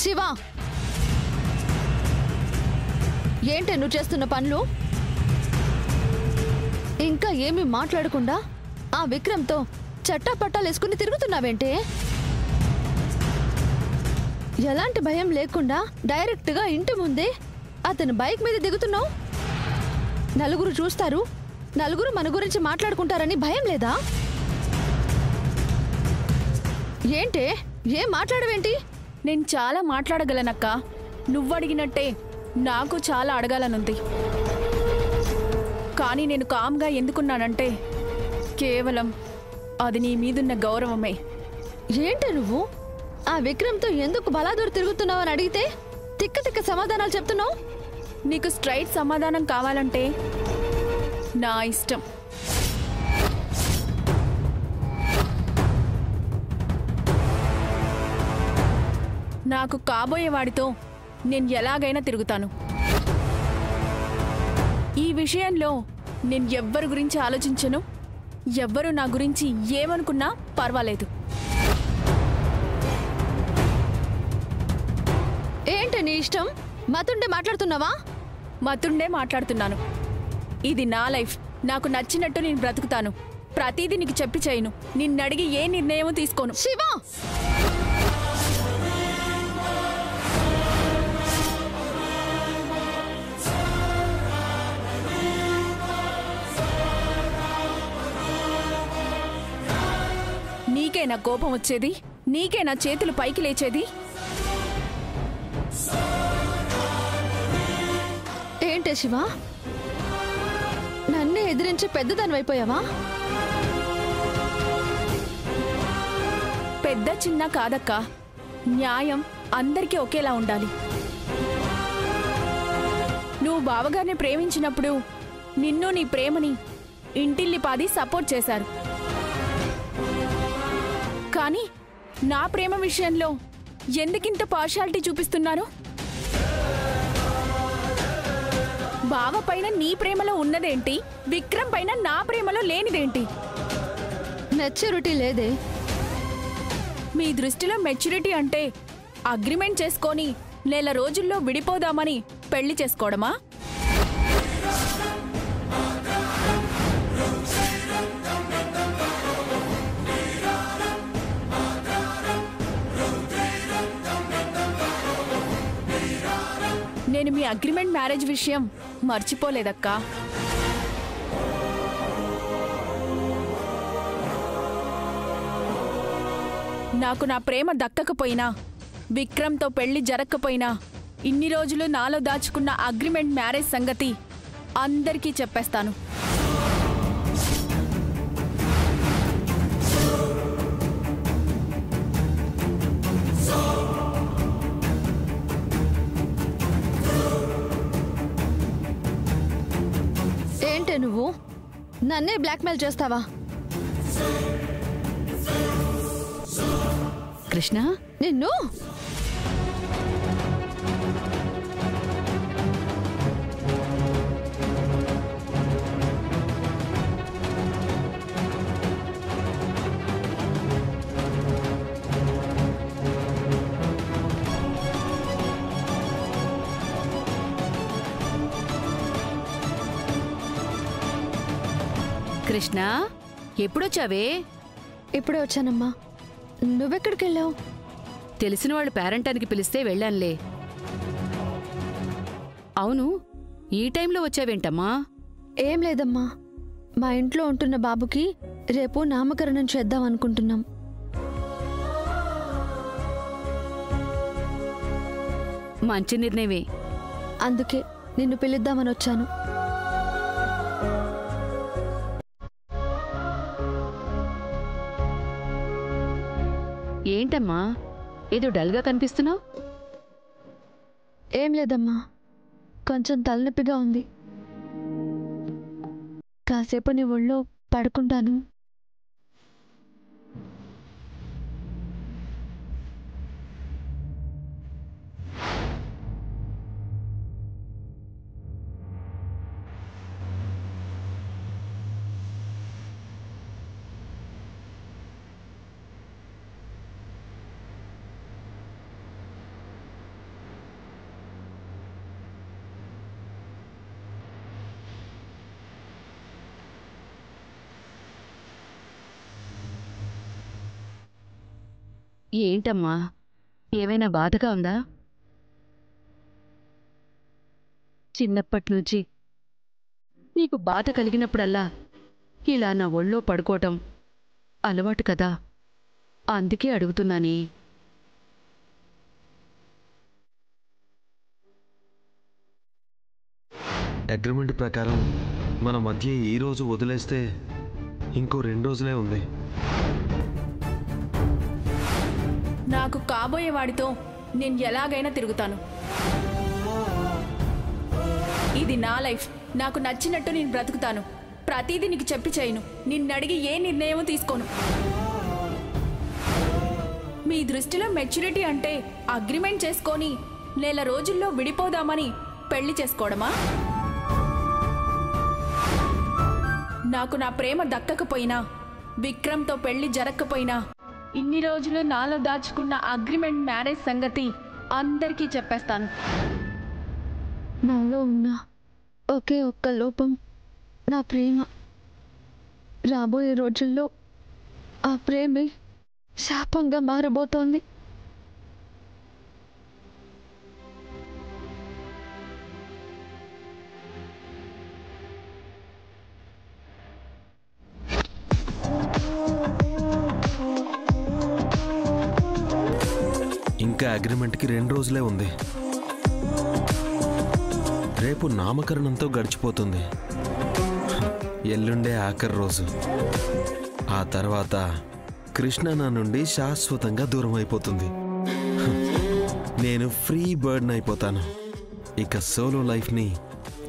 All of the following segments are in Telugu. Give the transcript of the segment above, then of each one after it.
శివ, ఏంటి నువ్వు చేస్తున్న పనులు? ఇంకా ఏమీ మాట్లాడకుండా ఆ విక్రమ్తో చట్టాపట్టాలు వేసుకుని తిరుగుతున్నావేంటే? ఎలాంటి భయం లేకుండా డైరెక్ట్గా ఇంటి ముందే అతను బైక్ మీద దిగుతున్నావు. నలుగురు చూస్తారు, నలుగురు మన గురించి మాట్లాడుకుంటారని భయం లేదా? ఏంటే, ఏం మాట్లాడవేంటి? నేను చాలా మాట్లాడగలనక్క. నువ్వడిగినట్టే నాకు చాలా అడగాలనుంది. కానీ నేను కామ్గా ఎందుకున్నానంటే కేవలం అది నీ మీదున్న గౌరవమే. ఏంటి నువ్వు ఆ విక్రమ్తో ఎందుకు బలాదూరు తిరుగుతున్నావని అడిగితే తిక్క తిక్క సమాధానాలు చెప్తున్నావు? నీకు స్ట్రైట్ సమాధానం కావాలంటే నా ఇష్టం. నాకు కాబోయేవాడితో నేను ఎలాగైనా తిరుగుతాను. ఈ విషయంలో నేను ఎవ్వరి గురించి ఆలోచించను. ఎవ్వరు నా గురించి ఏమనుకున్నా పర్వాలేదు. ఏంటి నీ ఇష్టం? మతుండే మాట్లాడుతున్నావా? మతుండే మాట్లాడుతున్నాను. ఇది నా లైఫ్. నాకు నచ్చినట్టు నేను బ్రతుకుతాను. ప్రతిదీ నీకు చెప్పి చేయను. నిన్నడిగి ఏ నిర్ణయం తీసుకోను. శివ, నీకే నా కోపం వచ్చేది? నీకే నా చేతులు పైకి లేచేది? ఏంటే శివ, నన్నే ఎదిరించి పెద్దదానివైపోయావా? పెద్ద చిన్న కాదక్క. న్యాయం అందరికీ ఒకేలా ఉండాలి. నువ్వు బావగారిని ప్రేమించినప్పుడు నిన్ను నీ ప్రేమని ఇంటిల్లిపాది సపోర్ట్ చేశారు. కానీ నా ప్రేమ విషయంలో ఎందుకింత పార్షాలిటీ చూపిస్తున్నారు? బావ పైన నీ ప్రేమలో ఉన్నదేంటి? విక్రమ్ పైన నా ప్రేమలో లేనిదేంటి? మెచ్యూరిటీ లేదే. మీ దృష్టిలో మెచ్యూరిటీ అంటే అగ్రిమెంట్ చేసుకొని నెల రోజుల్లో విడిపోదామని పెళ్లి చేసుకోవడమా? నేను మీ అగ్రిమెంట్ మ్యారేజ్ విషయం మర్చిపోలేదక్కా. నాకు నా ప్రేమ దక్కకపోయినా, విక్రమ్తో పెళ్లి జరగకపోయినా, ఇన్ని రోజులు నాలో దాచుకున్న అగ్రిమెంట్ మ్యారేజ్ సంగతి అందరికీ చెప్పేస్తాను. ఏంటే నువ్వు నన్నే బ్లాక్మెయిల్ చేస్తావా? కృష్ణ, నిన్ను కృష్ణ, ఎప్పుడొచ్చావే? ఇప్పుడే వచ్చానమ్మా. నువ్వెక్కడికి వెళ్ళావు? తెలిసిన వాళ్ళు పేరెంటానికి పిలిస్తే వెళ్ళానులే. అవును, ఈ టైంలో వచ్చావేంటమ్మా? ఏం లేదమ్మా, మా ఇంట్లో ఉంటున్న బాబుకి రేపు నామకరణం చేద్దాం అనుకుంటున్నాం. మంచి నిర్ణయమే. అందుకే నిన్ను పిలుద్దామని వచ్చాను. ఏంటమ్మా ఏదో డల్గా కనిపిస్తున్నావు? ఏం లేదమ్మా, కొంచెం తలనొప్పిగా ఉంది. కాసేపు నీ ఒళ్ళో పడుకుంటాను. ఏంటమ్మా, ఏమైనా బాధగా ఉందా? చిన్నప్పటినుంచి నీకు బాధ కలిగినప్పుడల్లా ఇలా నా ఒళ్ళో పడుకోవటం అలవాటు కదా, అందుకే అడుగుతున్నానే. అగ్రిమెంట్ ప్రకారం మన మధ్య ఈ రోజు వదిలేస్తే ఇంకో 2 రోజులే ఉంది. నాకు కాబోయే వాడితో నేను ఎలాగైనా తిరుగుతాను. ఇది నా లైఫ్, నాకు నచ్చినట్టు నేను బ్రతుకుతాను. ప్రతిదీ నీకు చెప్పి చేయను, నిన్నడిగి ఏ నిర్ణయం తీసుకోను. మీ దృష్టిలో మెచ్యూరిటీ అంటే అగ్రిమెంట్ చేసుకొని నెల రోజుల్లో విడిపోదామని పెళ్లి చేసుకోవడమా? నాకు నా ప్రేమ దక్కకపోయినా, విక్రమ్తో పెళ్లి జరగకపోయినా, ఇన్ని రోజులు నాలో దాచుకున్న అగ్రిమెంట్ మ్యారేజ్ సంగతి అందరికీ చెప్పేస్తాను. నాలో ఉన్న ఒకే ఒక్క లోపం నా ప్రేమ. రాబోయే రోజుల్లో ఆ ప్రేమే శాపంగా మారబోతోంది. ఇంకా అగ్రిమెంట్కి 2 రోజులే ఉంది. రేపు నామకరణంతో గడిచిపోతుంది. ఎల్లుండే ఆఖరి రోజు. ఆ తర్వాత కృష్ణ నా నుండి శాశ్వతంగా దూరం అయిపోతుంది. నేను ఫ్రీ బర్డ్ అయిపోతాను. ఇక సోలో లైఫ్ని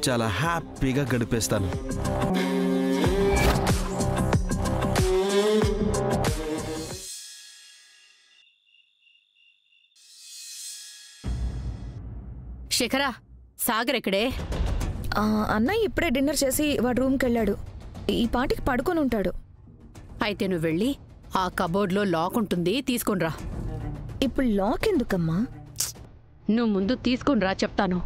చాలా హ్యాపీగా గడిపేస్తాను. శేఖరా, సాగర్ ఎక్కడే? అన్నయ్య ఇప్పుడే డిన్నర్ చేసి వాడు రూమ్కి వెళ్ళాడు. ఈ పాటికి పడుకొని ఉంటాడు. అయితే నువ్వు వెళ్ళి ఆ కబోర్డ్లో లాక్ ఉంటుంది, తీసుకునిరా. ఇప్పుడు లాక్ ఎందుకమ్మా? నువ్వు ముందు తీసుకునిరా చెప్తాను.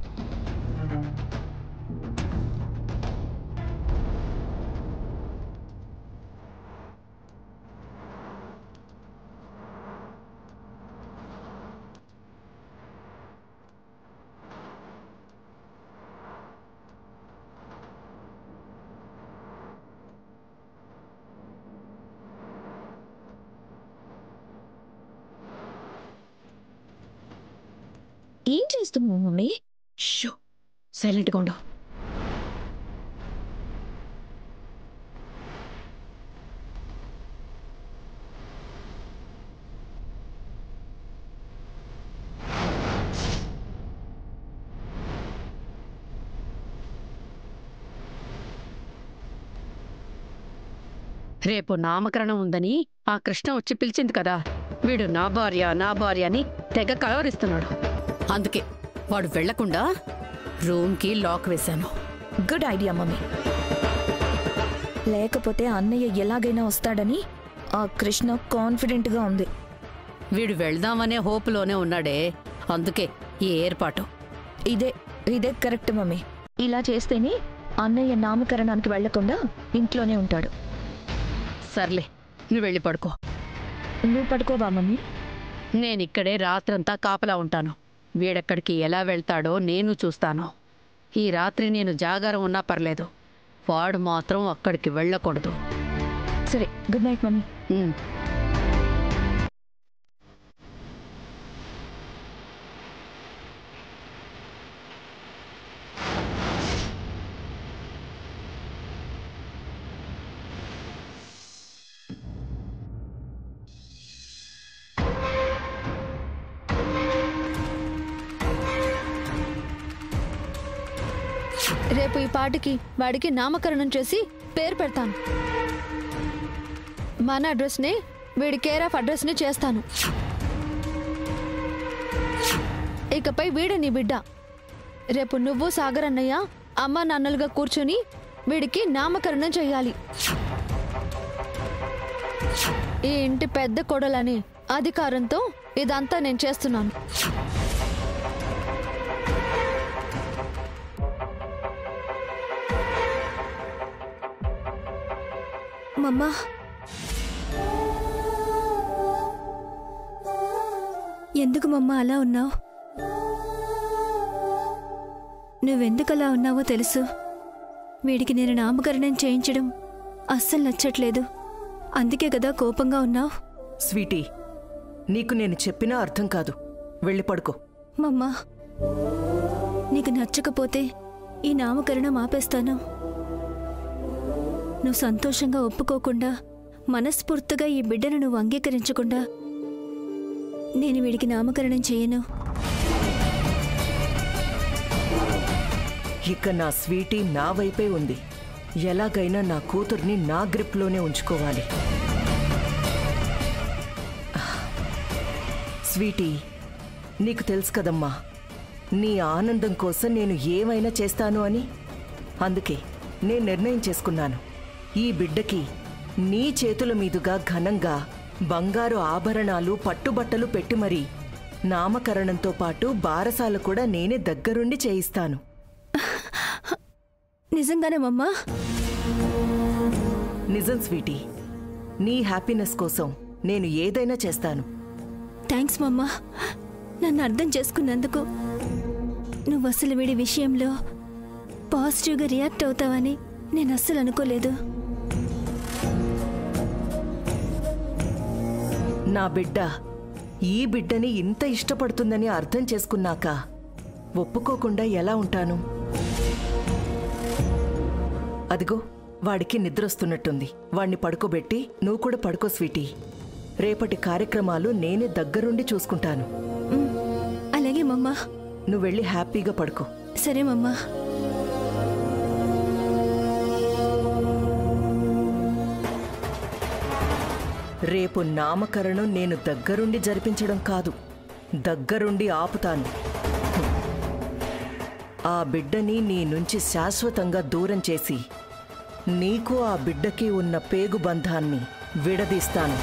ఏం చేస్తున్నావు మమ్మీ? షో, సైలెంట్గా ఉండు. రేపు నామకరణం ఉందని ఆ కృష్ణ వచ్చి పిలిచింది కదా. వీడు నా భార్య నా భార్య అని తెగ కలవరిస్తున్నాడు. అందుకే వాడు వెళ్లకుండా రూమ్కి లాక్ వేశాను. Good idea mummy. లేకపోతే అన్నయ్య ఎలాగైనా వస్తాడని ఆ కృష్ణ కాన్ఫిడెంట్గా ఉంది. వీడు వెళ్దామనే హోప్లోనే ఉన్నాడే, అందుకే ఈ ఏర్పాటు. ఇదే కరెక్ట్ మమ్మీ. ఇలా చేస్తేనే అన్నయ్య నామకరణానికి వెళ్లకుండా ఇంట్లోనే ఉంటాడు. సర్లే, నువ్వు వెళ్ళి పడుకో. నువ్వు పడుకోవా మమ్మీ? నేనిక్కడే రాత్రంతా కాపలా ఉంటాను. వీడెక్కడికి ఎలా వెళ్తాడో నేను చూస్తాను. ఈ రాత్రి నేను జాగారం ఉన్నా పర్లేదు, వాడు మాత్రం అక్కడికి వెళ్ళకూడదు. సరే, గుడ్ నైట్ మమ్మీ. రేపు ఈ పాటికి వాడికి నామకరణం చేసి పేరు పెడతాను. మన అడ్రస్ని వీడి కేర్ ఆఫ్ అడ్రస్ని చేస్తాను. ఇకపై వీడే నీ బిడ్డ. రేపు నువ్వు సాగర్ అన్నయ్య అమ్మ నాన్నలుగా కూర్చొని వీడికి నామకరణం చెయ్యాలి. ఈ ఇంటి పెద్ద కొడలని అధికారంతో ఇదంతా నేను చేస్తున్నాను. మమ్మా, ఎందుకు మమ్మ అలా ఉన్నావు? నువ్వెందుకలా ఉన్నావో తెలుసు. వీడికి నేను నామకరణం చేయించడం అస్సలు నచ్చట్లేదు. అందుకే కదా కోపంగా ఉన్నావు. స్వీటీ, నీకు నేను చెప్పినా అర్థం కాదు. వెళ్ళి పడుకో. మమ్మా, నీకు నచ్చకపోతే ఈ నామకరణం ఆపేస్తాను. నువ్వు సంతోషంగా ఒప్పుకోకుండా, మనస్ఫూర్తిగా ఈ బిడ్డను నువ్వు అంగీకరించకుండా నేను వీడికి నామకరణం చేయను. ఇక నా స్వీటీ నా వైపే ఉంది. ఎలాగైనా నా కూతుర్ని నా గ్రిప్లోనే ఉంచుకోవాలి. స్వీటీ, నీకు తెలుసు కదమ్మా, నీ ఆనందం కోసం నేను ఏమైనా చేస్తాను అని. అందుకే నేను నిర్ణయం చేసుకున్నాను. ఈ బిడ్డకి నీ చేతుల మీదుగా ఘనంగా బంగారు ఆభరణాలు, పట్టుబట్టలు పెట్టి మరీ నామకరణంతో పాటు బారసాల కూడా నేనే దగ్గరుండి చేయిస్తాను. నిజంగానే మమ్మా? నిజం స్వీటీ. నీ హ్యాపీనెస్ కోసం నేను ఏదైనా చేస్తాను. థ్యాంక్స్ మమ్మా, నన్ను అర్థం చేసుకున్నందుకు. నువ్వు అసలు వీడి విషయంలో పాజిటివ్గా రియాక్ట్ అవుతావని నేను అస్సలు అనుకోలేదు. నా బిడ్డ ఈ బిడ్డని ఇంత ఇష్టపడుతుందని అర్థం చేసుకున్నాక ఒప్పుకోకుండా ఎలా ఉంటాను? అదిగో వాడికి నిద్రొస్తున్నట్టుంది. వాణ్ణి పడుకోబెట్టి నువ్వు కూడా పడుకో స్వీటీ. రేపటి కార్యక్రమాలు నేనే దగ్గరుండి చూసుకుంటాను. అలాగే మమ్మా. నువ్వు వెళ్ళి హ్యాపీగా పడుకో. సరే మమ్మా. రేపు నామకరణం నేను దగ్గరుండి జరిపించడం కాదు, దగ్గరుండి ఆపుతాను. ఆ బిడ్డని నీ నుంచి శాశ్వతంగా దూరం చేసి నీకు ఆ బిడ్డకి ఉన్న పేగు బంధాన్ని విడదీస్తాను.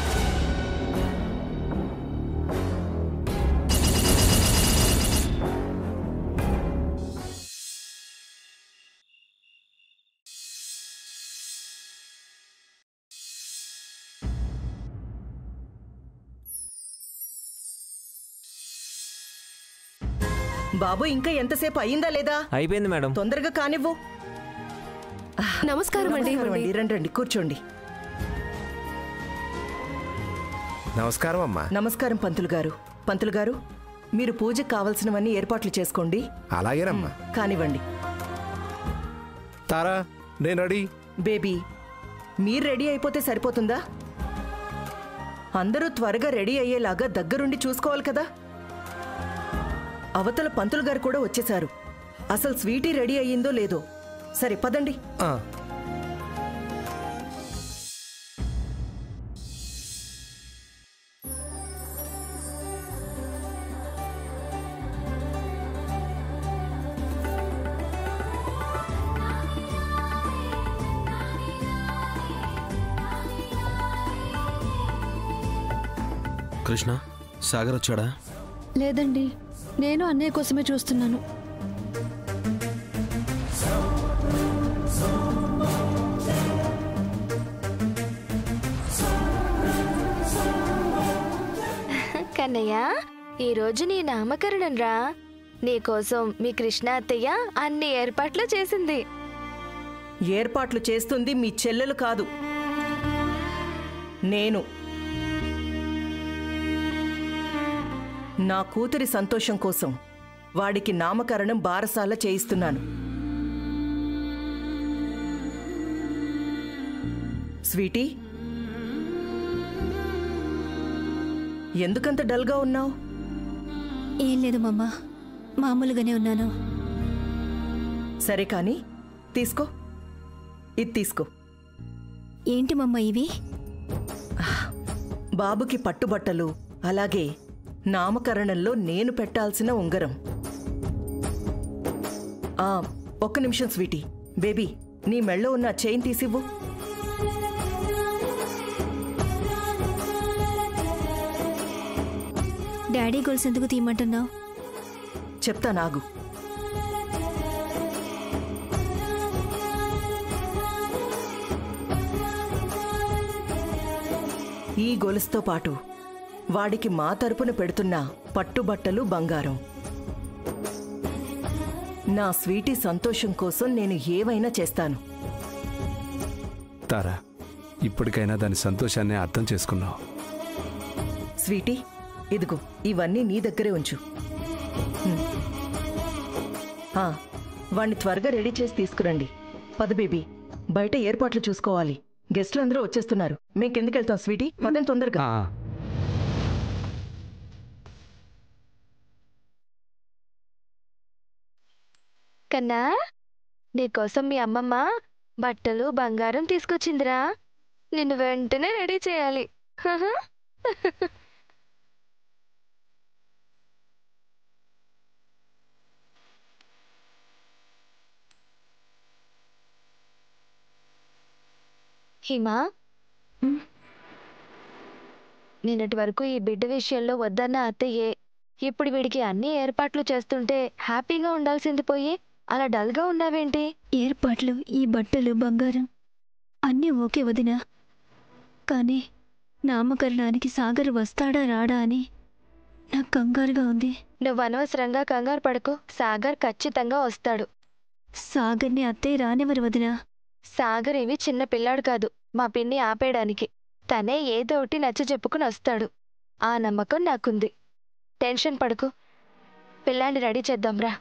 బాబు, ఇంకా ఎంతసేపు అయిందా లేదా? అయిపోయింది మేడం. తొందరగా కానివ్వు. నమస్కారం అండి. రండి రండి, కూర్చోండి. నమస్కారం అమ్మా. నమస్కారం పంతులు గారు. పంతులు గారు, మీరు పూజకు కావలసినవన్నీ ఏర్పాట్లు చేసుకోండి. అలాగేనమ్మా. కానివ్వండి. తారా, నేను రెడీ. బేబీ, మీరు రెడీ అయిపోతే సరిపోతుందా? అందరూ త్వరగా రెడీ అయ్యేలాగా దగ్గరుండి చూసుకోవాలి కదా. అవతల పంతులు గారు కూడా వచ్చేశారు. అసలు స్వీటీ రెడీ అయ్యిందో లేదో. సరే పదండి. కృష్ణ, సాగర్ వచ్చాడా? లేదండి, నేను అన్నయ్య కోసమే చూస్తున్నాను. కన్నయ్య, ఈరోజు నీ నామకరణం రా. నీకోసం మీ కృష్ణ అత్తయ్య అన్ని ఏర్పాట్లు చేసింది. ఏర్పాట్లు చేస్తుంది మీ చెల్లెలు కాదు, నేను. నా కూతురి సంతోషం కోసం వాడికి నామకరణం బారసాల చేయిస్తున్నాను. స్వీటీ, ఎందుకంత డల్గా ఉన్నావు? ఏం లేదు మమ్మా, మామూలుగానే ఉన్నాను. సరే కానీ తీసుకో, ఇది తీసుకో. ఏంటి మమ్మ ఇవి? బాబుకి పట్టుబట్టలు, అలాగే నామకరణంలో నేను పెట్టాల్సిన ఉంగరం. ఒక్క నిమిషం స్వీటీ. బేబీ, నీ మెళ్ళో ఉన్న చైన్ తీసివ్వు. డాడీ గొలుసు ఎందుకు తీయమంటున్నావు? చెప్తా నాగు. ఈ గొలుసుతో పాటు వాడికి మా తరపున పెడుతున్న పట్టుబట్టలు బంగారం. నా స్వీటీ సంతోషం కోసం నేను ఏవైనా చేస్తాను. తారా, ఇప్పటికైనా దాని సంతోషాన్ని అర్థం చేసుకున్నావు. స్వీటీ, ఇదిగో ఇవన్నీ నీ దగ్గరే ఉంచు. వాణ్ణి త్వరగా రెడీ చేసి తీసుకురండి. పద బేబీ, బయట ఏర్పాట్లు చూసుకోవాలి. గెస్టులు అందరూ వచ్చేస్తున్నారు. మేము కిందకి వెళ్తాం స్వీటీ, పదండి తొందరగా. కన్నా, నీకోసం మీ అమ్మమ్మ బట్టలు బంగారం తీసుకొచ్చిందిరా. నిన్ను వెంటనే రెడీ చేయాలి. హిమా, నిన్నటి వరకు ఈ బిడ్డ విషయంలో వద్దన్న అత్తయ్యే ఇప్పుడు వీడికి అన్ని ఏర్పాట్లు చేస్తుంటే హ్యాపీగా ఉండాల్సింది పోయి అలా డల్గా ఉన్నావేంటి? ఏర్పాట్లు, ఈ బట్టలు, బంగారం అన్నీ ఓకే వదినా. కానీ నామకరణానికి సాగర్ వస్తాడా రాడా అని నాకు కంగారుగా ఉంది. నువ్వు అనవసరంగా కంగారు పడకు. సాగర్ ఖచ్చితంగా వస్తాడు. సాగర్ని అత్తయ్య రానివ్వరు వదినా. సాగర్ ఏమి చిన్న పిల్లాడు కాదు మా పిన్ని ఆపేయడానికి. తనే ఏదో ఒకటి నచ్చ చెప్పుకుని వస్తాడు. ఆ నమ్మకం నాకుంది. టెన్షన్ పడకు. పిల్లాన్ని రెడీ చేద్దాంరా.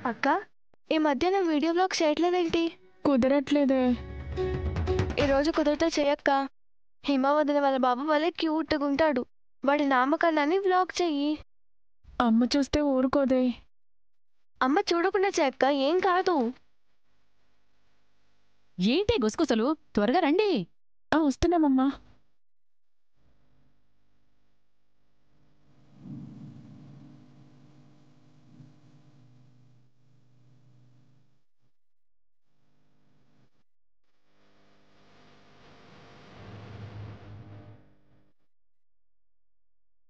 అక్క, ఈ మధ్య నా వీడియో బ్లాగ్ చేయట్లేదేంటి? కుదరట్లేదే. ఈరోజు కుదిరితే చేయక్క. హిమ వదిన వాళ్ళ బాబు వాళ్ళే క్యూట్గా ఉంటాడు. వాడి నామకరణాన్ని బ్లాగ్ చెయ్యి. అమ్మ చూస్తే ఊరుకోదే. అమ్మ చూడకుండా చేయక్క, ఏం కాదు. ఏంటి గుసగుసలు? త్వరగా రండి. వస్తున్నామమ్మా.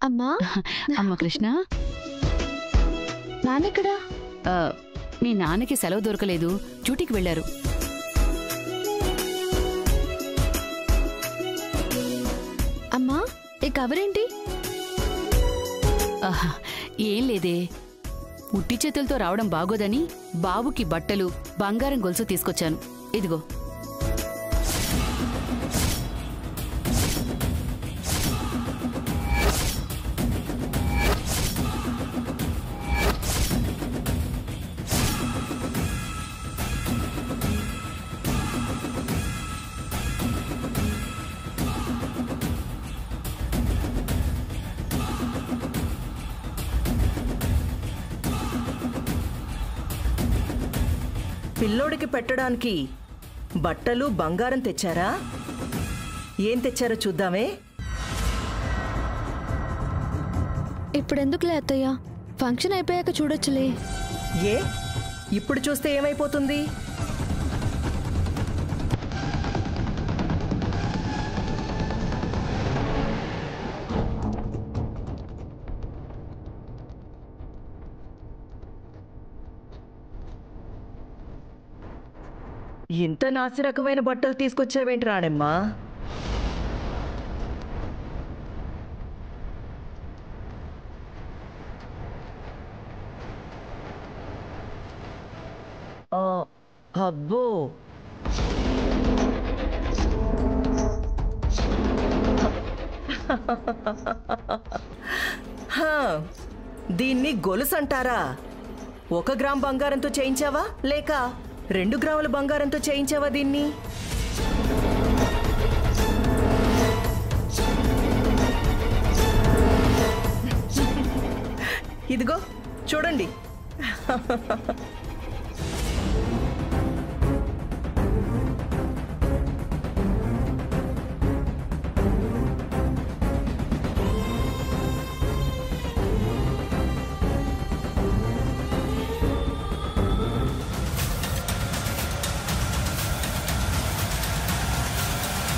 అమ్మా, అమ్మ కృష్ణ, నాన్నెక్కడా? మీ నాన్నకి సెలవు దొరకలేదు, డ్యూటీకి వెళ్ళారు. అమ్మా, ఈ కవరేంటి? ఏం లేదే, ఉట్టి చేతులతో రావడం బాగోదని బాబుకి బట్టలు, బంగారం గొలుసు తీసుకొచ్చాను. ఇదిగో. పిల్లోడికి పెట్టడానికి బట్టలు బంగారం తెచ్చారా? ఏం తెచ్చారో చూద్దామే. ఇప్పుడెందుకులే అత్తయ్య, ఫంక్షన్ అయిపోయాక చూడొచ్చులే. ఏ ఇప్పుడు చూస్తే ఏమైపోతుంది? ఇంత నాసిరకమైన బట్టలు తీసుకొచ్చావేంటి రాణమ్మా? అబ్బో, దీన్ని గొలుసు అంటారా? 1 గ్రామ్ బంగారంతో చేయించావా లేక 2 గ్రాముల బంగారంతో చేయించావా దీన్ని? ఇదిగో చూడండి.